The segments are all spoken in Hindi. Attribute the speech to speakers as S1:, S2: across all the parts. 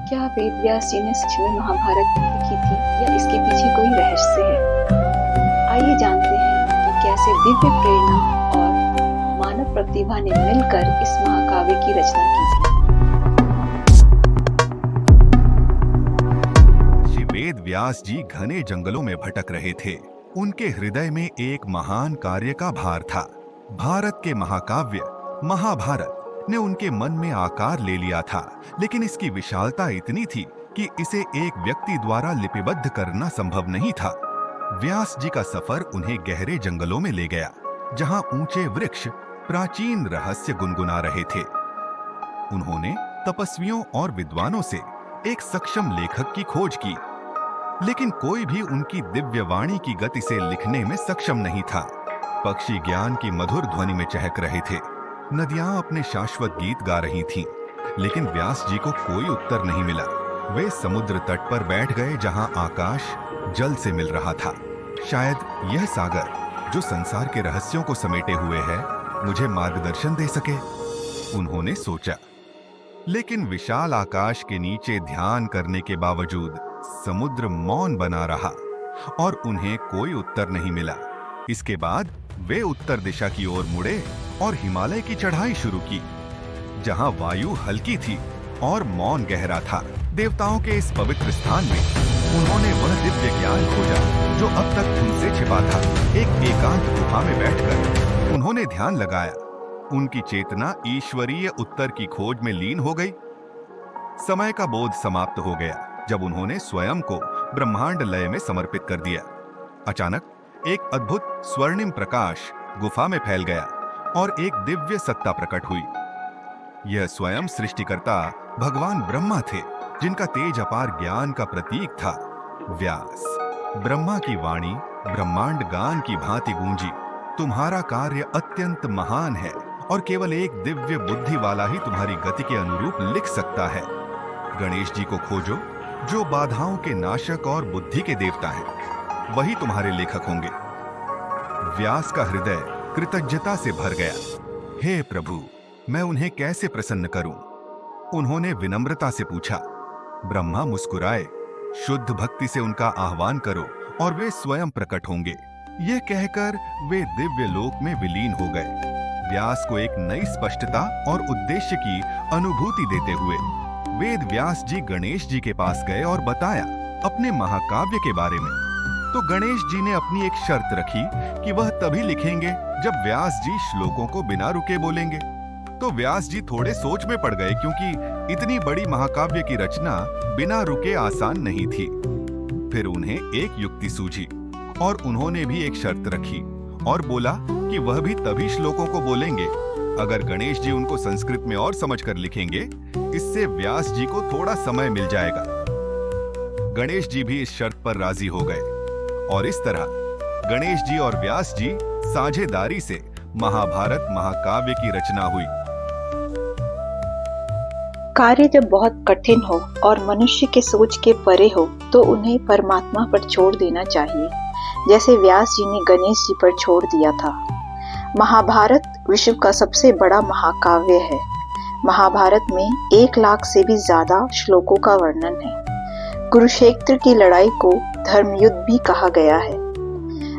S1: क्या वेद व्यास जी ने सच में महाभारत लिखी थी या इसके पीछे कोई रहस्य है? आइए जानते हैं कि कैसे दिव्य प्रेरणा और मानव प्रतिभा ने मिलकर इस महाकाव्य की रचना की थी।
S2: श्री वेद व्यास जी घने जंगलों में भटक रहे थे। उनके हृदय में एक महान कार्य का भार था। भारत के महाकाव्य महाभारत ने उनके मन में आकार ले लिया था, लेकिन इसकी विशालता इतनी थी कि इसे एक व्यक्ति द्वारा लिपिबद्ध करना संभव नहीं था। व्यास जी का सफर उन्हें गहरे जंगलों में ले गया, जहां ऊंचे वृक्ष प्राचीन रहस्य गुनगुना रहे थे। उन्होंने तपस्वियों और विद्वानों से एक सक्षम लेखक की खोज की, लेकिन कोई भी उनकी दिव्य वाणी की गति से लिखने में सक्षम नहीं था। पक्षी ज्ञान की मधुर ध्वनि में चहक रहे थे, नदियां अपने शाश्वत गीत गा रही थीं, लेकिन व्यास जी को कोई उत्तर नहीं मिला। वे समुद्र तट पर बैठ गए, जहां आकाश जल से मिल रहा था। शायद यह सागर, जो संसार के रहस्यों को समेटे हुए है, मुझे मार्गदर्शन दे सके, उन्होंने सोचा। लेकिन विशाल आकाश के नीचे ध्यान करने के बावजूद समुद्र मौन बना रहा और उन्हें कोई उत्तर नहीं मिला। इसके बाद वे उत्तर दिशा की ओर मुड़े और हिमालय की चढ़ाई शुरू की, जहां वायु हल्की थी और मौन गहरा था। देवताओं के इस पवित्र स्थान में उन्होंने वह दिव्य ज्ञान खोजा जो अब तक उनसे छिपा था। एक एकांत गुफा में बैठकर उन्होंने ध्यान लगाया। उनकी चेतना ईश्वरीय उत्तर की खोज में लीन हो गई। समय का बोध समाप्त हो गया जब उन्होंने स्वयं को ब्रह्मांड लय में समर्पित कर दिया। अचानक एक अद्भुत स्वर्णिम प्रकाश गुफा में फैल गया और एक दिव्य सत्ता प्रकट हुई। यह स्वयं सृष्टिकर्ता भगवान ब्रह्मा थे, जिनका तेज अपार ज्ञान का प्रतीक था। व्यास, ब्रह्मा की वाणी ब्रह्मांड गान की भांति गूंजी। तुम्हारा कार्य अत्यंत महान है और केवल एक दिव्य बुद्धि वाला ही तुम्हारी गति के अनुरूप लिख सकता है। गणेश जी को खोजो, जो बाधाओं के नाशक और बुद्धि के देवता हैं। वही तुम्हारे लेखक होंगे। व्यास का हृदय कृतज्ञता से भर गया। हे प्रभु, मैं उन्हें कैसे प्रसन्न करूं? उन्होंने विनम्रता से पूछा। ब्रह्मा मुस्कुराए। शुद्ध भक्ति से उनका आह्वान करो और वे स्वयं प्रकट होंगे। यह कहकर वे दिव्य लोक में विलीन हो गए। व्यास को एक नई स्पष्टता और उद्देश्य की अनुभूति देते हुए वेद व्यास जी गणेश जी के पास गए और बताया अपने महाकाव्य के बारे में। तो गणेश जी ने अपनी एक शर्त रखी कि वह तभी लिखेंगे जब व्यास जी श्लोकों को बिना रुके बोलेंगे। तो व्यास जी थोड़े सोच में पड़ गए, क्योंकि इतनी बड़ी महाकाव्य की रचना बिना रुके आसान नहीं थी। फिर उन्हें एक युक्ति सूझी और उन्होंने भी एक शर्त रखी और बोला कि वह भी तभी श्लोकों को बोलेंगे अगर गणेश जी उनको संस्कृत में और समझकर लिखेंगे। इससे व्यास जी को थोड़ा समय मिल जाएगा। गणेश जी भी इस शर्त पर राजी हो गए और इस तरह गणेश जी और व्यास जी साझेदारी से महाभारत महाकाव्य की रचना हुई।
S1: कार्य जब बहुत कठिन हो और मनुष्य के सोच के परे हो, तो उन्हें परमात्मा पर छोड़ देना चाहिए, जैसे व्यास जी ने गणेश जी पर छोड़ दिया था। महाभारत विश्व का सबसे बड़ा महाकाव्य है। महाभारत में 1 लाख से भी ज्यादा श्लोकों का वर्णन है। कुरुक्षेत्र की लड़ाई को धर्मयुद्ध भी कहा गया है।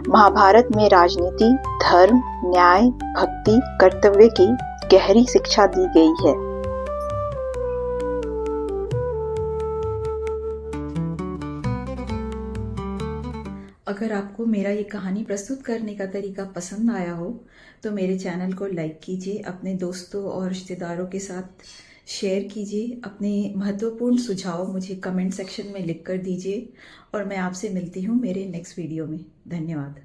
S1: महाभारत में राजनीति, धर्म, न्याय, भक्ति, कर्तव्य की गहरी शिक्षा दी गई है।
S3: अगर आपको मेरा ये कहानी प्रस्तुत करने का तरीका पसंद आया हो तो मेरे चैनल को लाइक कीजिए, अपने दोस्तों और रिश्तेदारों के साथ शेयर कीजिए। अपने महत्वपूर्ण सुझाव मुझे कमेंट सेक्शन में लिख कर दीजिए और मैं आपसे मिलती हूँ मेरे नेक्स्ट वीडियो में। धन्यवाद।